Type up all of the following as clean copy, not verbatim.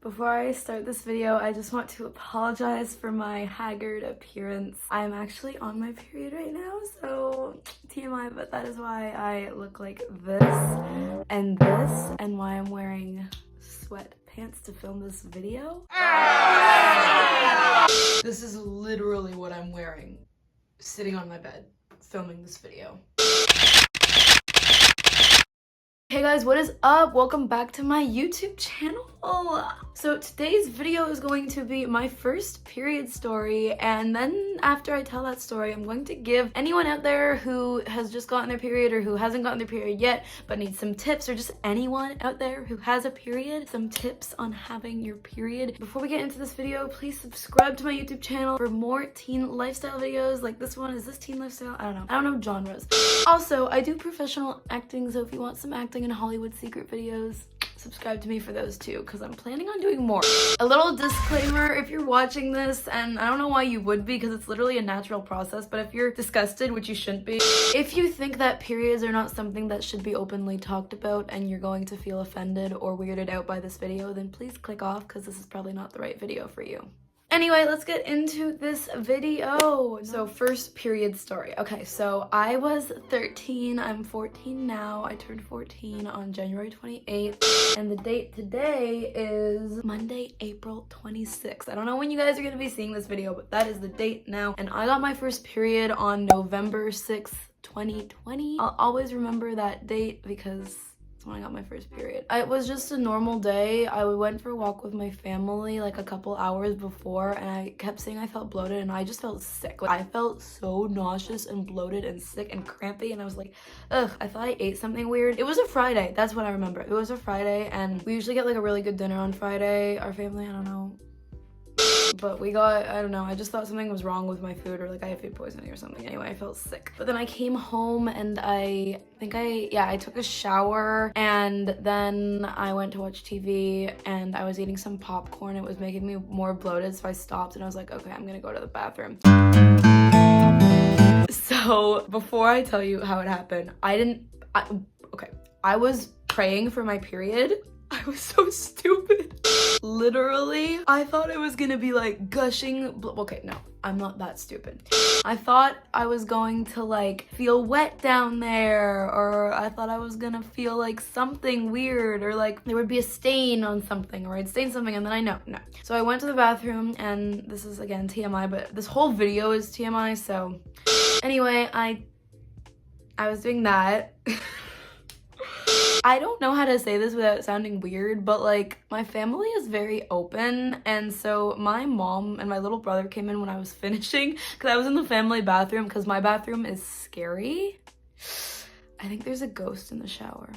Before I start this video, I just want to apologize for my haggard appearance. I'm actually on my period right now, so TMI, but that is why I look like this, and why I'm wearing sweatpants to film this video. This is literally what I'm wearing, sitting on my bed, filming this video. Hey guys, what is up? Welcome back to my YouTube channel. So today's video is going to be my first period story, and then after I tell that story, I'm going to give anyone out there who has just gotten their period or who hasn't gotten their period yet but needs some tips, or just anyone out there who has a period, some tips on having your period. Before we get into this video, please subscribe to my YouTube channel for more teen lifestyle videos like this one. Is this teen lifestyle? I don't know genres. Also, I do professional acting, so if you want some acting and Hollywood secret videos, subscribe to me for those too, because I'm planning on doing more. A little disclaimer, if you're watching this, and I don't know why you would be because it's literally a natural process, but if you're disgusted, which you shouldn't be, if you think that periods are not something that should be openly talked about and you're going to feel offended or weirded out by this video, then please click off because this is probably not the right video for you. Anyway, let's get into this video. So first period story. Okay, so I was 13, I'm 14 now. I turned 14 on January 28th, and the date today is Monday, April 26th. I don't know when you guys are gonna be seeing this video, but that is the date now. And I got my first period on November 6th, 2020. I'll always remember that date because that's when I got my first period. It was just a normal day. I went for a walk with my family like a couple hours before, and I kept saying I felt bloated, and I just felt sick. Like, I felt so nauseous and bloated and sick and crampy, and I was like, ugh, I thought I ate something weird. It was a Friday. That's what I remember. It was a Friday, and we usually get like a really good dinner on Friday. Our family, I don't know. But we got, I don't know, I just thought something was wrong with my food, or like I had food poisoning or something. Anyway, I felt sick. But then I came home and I took a shower, and then I went to watch TV, and I was eating some popcorn. It was making me more bloated, so I stopped and I was like, okay, I'm gonna go to the bathroom. So before I tell you how it happened, I was praying for my period. I was so stupid. Literally, I thought it was gonna be like gushing okay, no, I'm not that stupid. I thought I was going to like feel wet down there, or I thought I was gonna feel like something weird, or like there would be a stain on something, or I'd stain something, and then no. So I went to the bathroom, and this is again TMI, but this whole video is TMI, so anyway, I was doing that. I don't know how to say this without sounding weird, but like my family is very open, and so my mom and my little brother came in when I was finishing because I was in the family bathroom because my bathroom is scary. I think there's a ghost in the shower.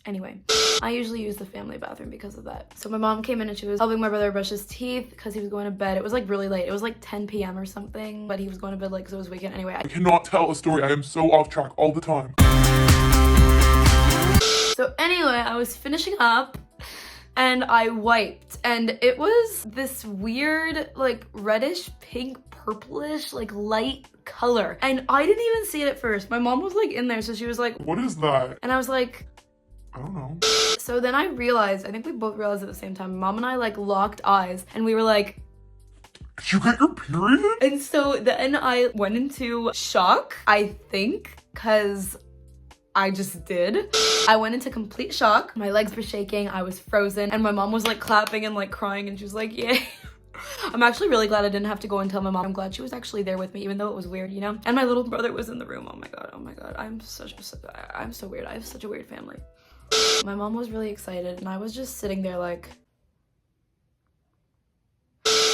Anyway, I usually use the family bathroom because of that. So my mom came in and she was helping my brother brush his teeth because he was going to bed. It was like really late. It was like 10 p.m. or something, but he was going to bed like because it was weekend. Anyway, I cannot tell a story. I am so off track all the time. So anyway, I was finishing up and I wiped, and it was this weird like reddish pink purplish like light color, and I didn't even see it at first. My mom was like in there, so she was like, what is that? And I was like, I don't know. So then I realized, I think we both realized at the same time, Mom and I like locked eyes and we were like, did you get your period? And so then I went into shock, I think, because I just did. I went into complete shock. My legs were shaking, I was frozen, and my mom was like clapping and like crying, and she was like, yay. I'm actually really glad I didn't have to go and tell my mom. I'm glad she was actually there with me, even though it was weird, you know? And my little brother was in the room. Oh my god. I'm so weird. I have such a weird family. My mom was really excited, and I was just sitting there like...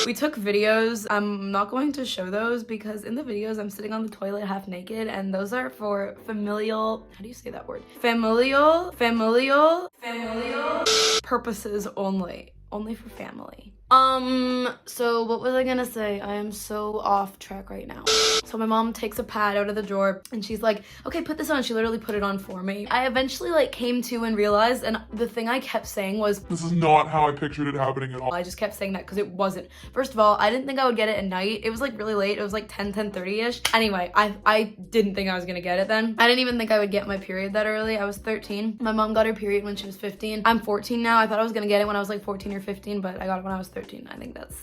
We took videos. I'm not going to show those because in the videos I'm sitting on the toilet half naked, and those are for familial, how do you say that word? Familial purposes only for family. So what was I gonna say? I am so off track right now. So my mom takes a pad out of the drawer and she's like, okay, put this on. She literally put it on for me. I eventually like came to and realized, and the thing I kept saying was, This is not how I pictured it happening at all. I just kept saying that because it wasn't. First of all, I didn't think I would get it at night. It was like really late. It was like 10:30ish. Anyway, I didn't think I was gonna get it then. I didn't even think I would get my period that early. I was 13. My mom got her period when she was 15. I'm 14 now. I thought I was gonna get it when I was like 14 or 15, but I got it when I was 13. I think that's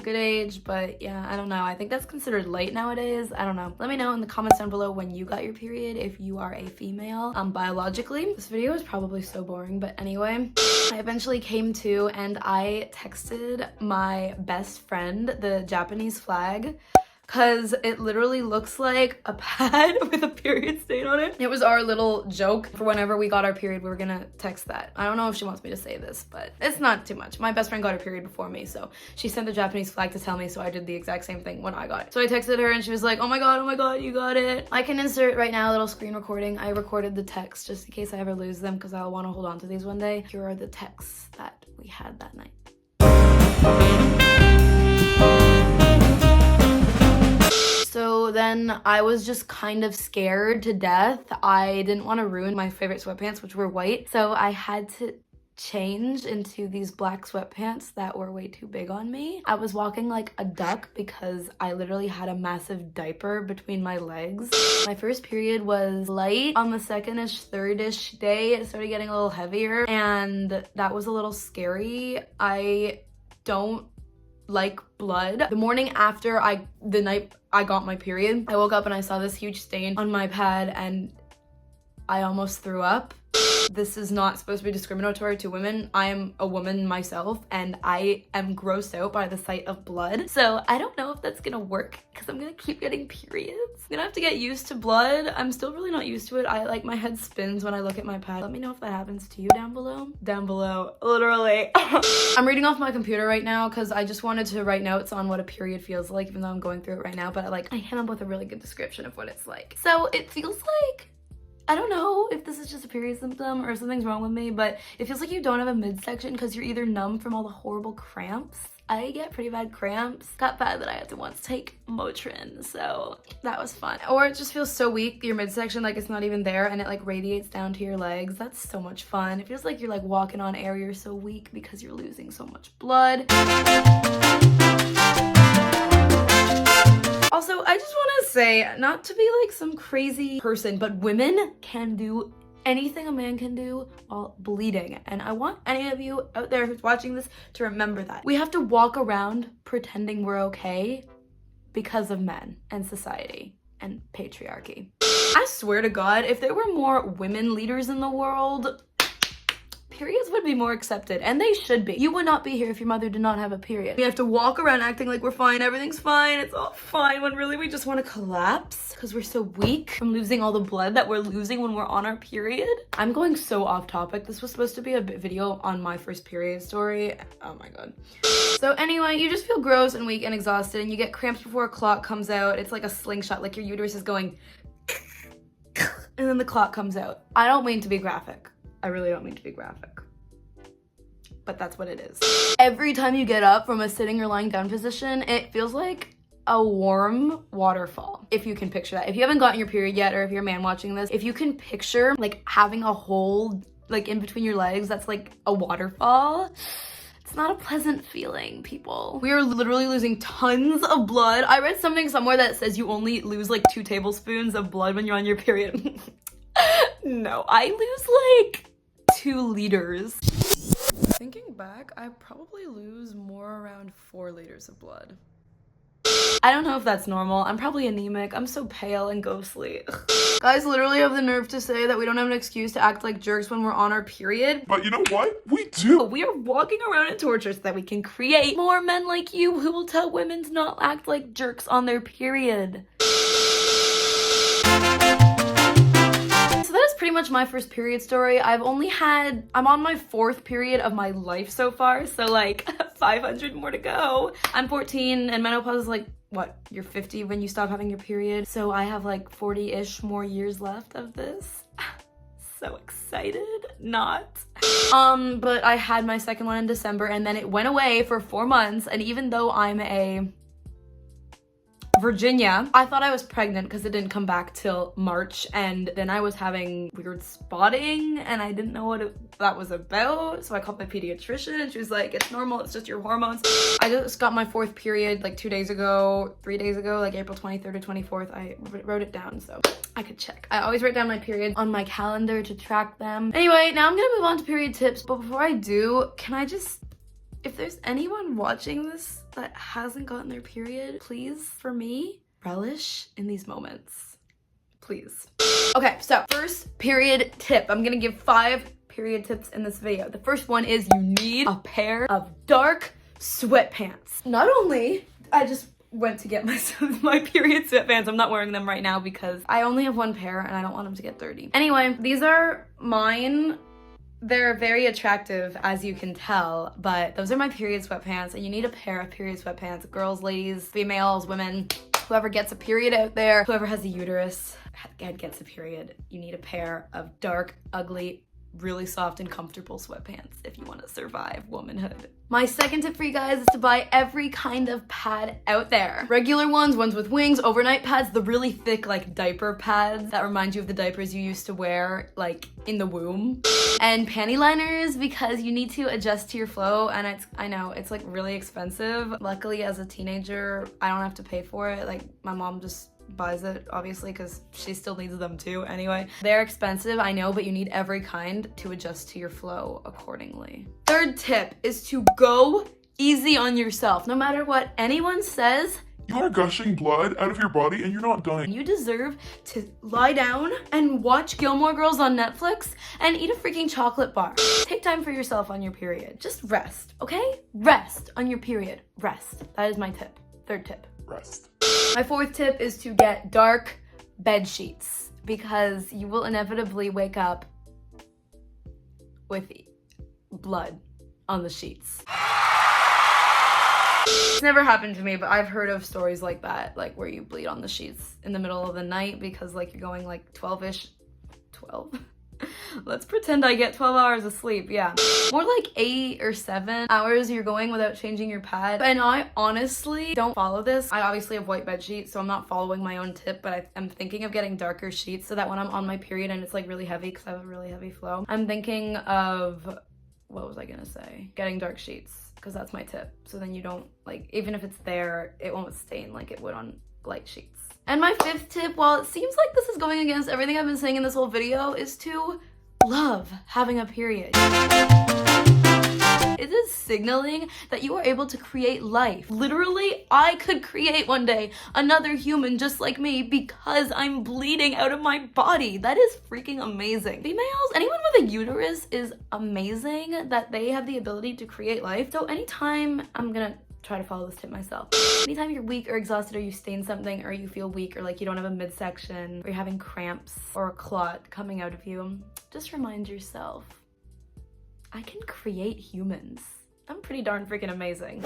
good age, but yeah, I don't know. I think that's considered late nowadays. I don't know. Let me know in the comments down below when you got your period, if you are a female biologically. This video is probably so boring, but anyway, I eventually came to and I texted my best friend the Japanese flag, because it literally looks like a pad with a period stain on it. It was our little joke for whenever we got our period, we were gonna text that. I don't know if she wants me to say this, but it's not too much. My best friend got her period before me, so she sent the Japanese flag to tell me, so I did the exact same thing when I got it. So I texted her and she was like, oh my god, you got it. I can insert right now a little screen recording. I recorded the text just in case I ever lose them, because I'll want to hold on to these one day. Here are the texts that we had that night. So then I was just kind of scared to death. I didn't want to ruin my favorite sweatpants, which were white. So I had to change into these black sweatpants that were way too big on me. I was walking like a duck because I literally had a massive diaper between my legs. My first period was light. On the second-ish, third-ish day, it started getting a little heavier, and that was a little scary. I don't like blood. The morning after the night I got my period, I woke up and I saw this huge stain on my pad and I almost threw up. This is not supposed to be discriminatory to women. I am a woman myself and I am grossed out by the sight of blood. So I don't know if that's gonna work because I'm gonna keep getting periods. I'm gonna have to get used to blood. I'm still really not used to it. My head spins when I look at my pad. Let me know if that happens to you down below. Down below, literally. I'm reading off my computer right now because I just wanted to write notes on what a period feels like, even though I'm going through it right now, but I came up with a really good description of what it's like. So it feels like, I don't know if this is just a period symptom or something's wrong with me, but it feels like you don't have a midsection because you're either numb from all the horrible cramps. I get pretty bad cramps. Got bad that I had to once take Motrin, so that was fun. Or it just feels so weak, your midsection, like it's not even there, and it like radiates down to your legs. That's so much fun. It feels like you're like walking on air. You're so weak because you're losing so much blood. Also, I just want to say, not to be like some crazy person, but women can do anything a man can do while bleeding. And I want any of you out there who's watching this to remember that. We have to walk around pretending we're okay because of men and society and patriarchy. I swear to God, if there were more women leaders in the world, periods would be more accepted, and they should be. You would not be here if your mother did not have a period. We have to walk around acting like we're fine, everything's fine, it's all fine, when really we just want to collapse because we're so weak from losing all the blood that we're losing when we're on our period. I'm going so off topic. This was supposed to be a video on my first period story. Oh my god. So anyway, you just feel gross and weak and exhausted, and you get cramps before a clot comes out. It's like a slingshot, like your uterus is going and then the clot comes out. I don't mean to be graphic. I really don't mean to be graphic, but that's what it is. Every time you get up from a sitting or lying down position, it feels like a warm waterfall. If you can picture that. If you haven't gotten your period yet, or if you're a man watching this, if you can picture like having a hole like in between your legs that's like a waterfall, it's not a pleasant feeling, people. We are literally losing tons of blood. I read something somewhere that says you only lose like 2 tablespoons of blood when you're on your period. No, I lose like 2 liters. Thinking back, I probably lose more around 4 liters of blood. I don't know if that's normal. I'm probably anemic. I'm so pale and ghostly. Guys literally have the nerve to say that we don't have an excuse to act like jerks when we're on our period. But you know what? We do. We are walking around in torture so that we can create more men like you who will tell women to not act like jerks on their period. Pretty much my first period story. I'm on my 4th period of my life so far, so like 500 more to go. I'm 14 and menopause is like, what, you're 50 when you stop having your period, so I have like 40-ish more years left of this. so excited. Not. But I had my second one in December and then it went away for 4 months, and even though I'm a Virginia, I thought I was pregnant because it didn't come back till March, and then I was having weird spotting and I didn't know what that was about, so I called my pediatrician and she was like, it's normal, it's just your hormones. I just got my 4th period like 3 days ago, like April 23rd or 24th. I wrote it down so I could check. I always write down my periods on my calendar to track them. Anyway, now I'm gonna move on to period tips, but before I do, can I just, if there's anyone watching this that hasn't gotten their period, please, for me, relish in these moments. Please. Okay, so first period tip. I'm gonna give 5 period tips in this video. The first one is you need a pair of dark sweatpants. Not only, I just went to get my period sweatpants. I'm not wearing them right now because I only have 1 pair and I don't want them to get dirty. Anyway, these are mine. They're very attractive, as you can tell, but those are my period sweatpants, and you need a pair of period sweatpants. Girls, ladies, females, women, whoever gets a period out there, whoever has a uterus and gets a period, you need a pair of dark, ugly, really soft and comfortable sweatpants if you want to survive womanhood. My second tip for you guys is to buy every kind of pad out there. Regular ones with wings, overnight pads, the really thick like diaper pads that remind you of the diapers you used to wear like in the womb, and panty liners because you need to adjust to your flow, and I know it's like really expensive. Luckily as a teenager I don't have to pay for it. Like my mom just buys it obviously because she still needs them too. Anyway, they're expensive, I know, but you need every kind to adjust to your flow accordingly. Third tip is to go easy on yourself. No matter what anyone says, You are gushing blood out of your body and you're not dying. you deserve to lie down and watch Gilmore Girls on Netflix and eat a freaking chocolate bar. Take time for yourself on your period. Just rest, okay? Rest on your period. Rest. That is my tip. Third tip. Rest. My 4th tip is to get dark bed sheets because you will inevitably wake up with blood on the sheets. It's never happened to me, but I've heard of stories like that, like where you bleed on the sheets in the middle of the night because like you're going like 12-ish, 12? Let's pretend I get 12 hours of sleep, yeah. More like 8 or 7 hours you're going without changing your pad. And I honestly don't follow this. I obviously have white bed sheets, so I'm not following my own tip, but I'm thinking of getting darker sheets so that when I'm on my period and it's like really heavy because I have a really heavy flow, I'm thinking of, what was I gonna say? Getting dark sheets, because that's my tip. So then you don't, like, even if it's there, it won't stain like it would on light sheets. And my 5th tip, while it seems like this is going against everything I've been saying in this whole video, is to love having a period. It is signaling that you are able to create life. Literally, I could create one day another human just like me because I'm bleeding out of my body. That is freaking amazing. Females, anyone with a uterus is amazing that they have the ability to create life. So anytime, I'm gonna try to follow this tip myself. Anytime you're weak or exhausted or you stain something or you feel weak or like you don't have a midsection or you're having cramps or a clot coming out of you, just remind yourself, I can create humans. I'm pretty darn freaking amazing.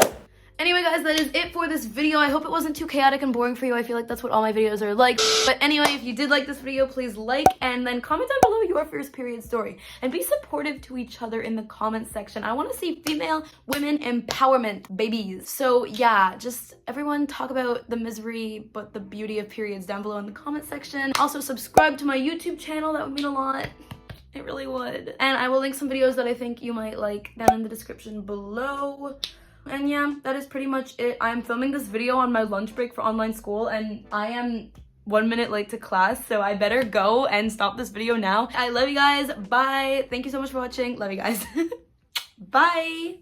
Anyway guys, that is it for this video. I hope it wasn't too chaotic and boring for you. I feel like that's what all my videos are like. But anyway, if you did like this video, please like and then comment down below your first period story. And be supportive to each other in the comment section. I want to see female women empowerment, babies. So yeah, just everyone talk about the misery but the beauty of periods down below in the comment section. Also subscribe to my YouTube channel, that would mean a lot. It really would. And I will link some videos that I think you might like down in the description below. And yeah, that is pretty much it. I'm filming this video on my lunch break for online school and I am 1 minute late to class, so I better go and stop this video now. I love you guys. Bye. Thank you so much for watching. Love you guys. Bye.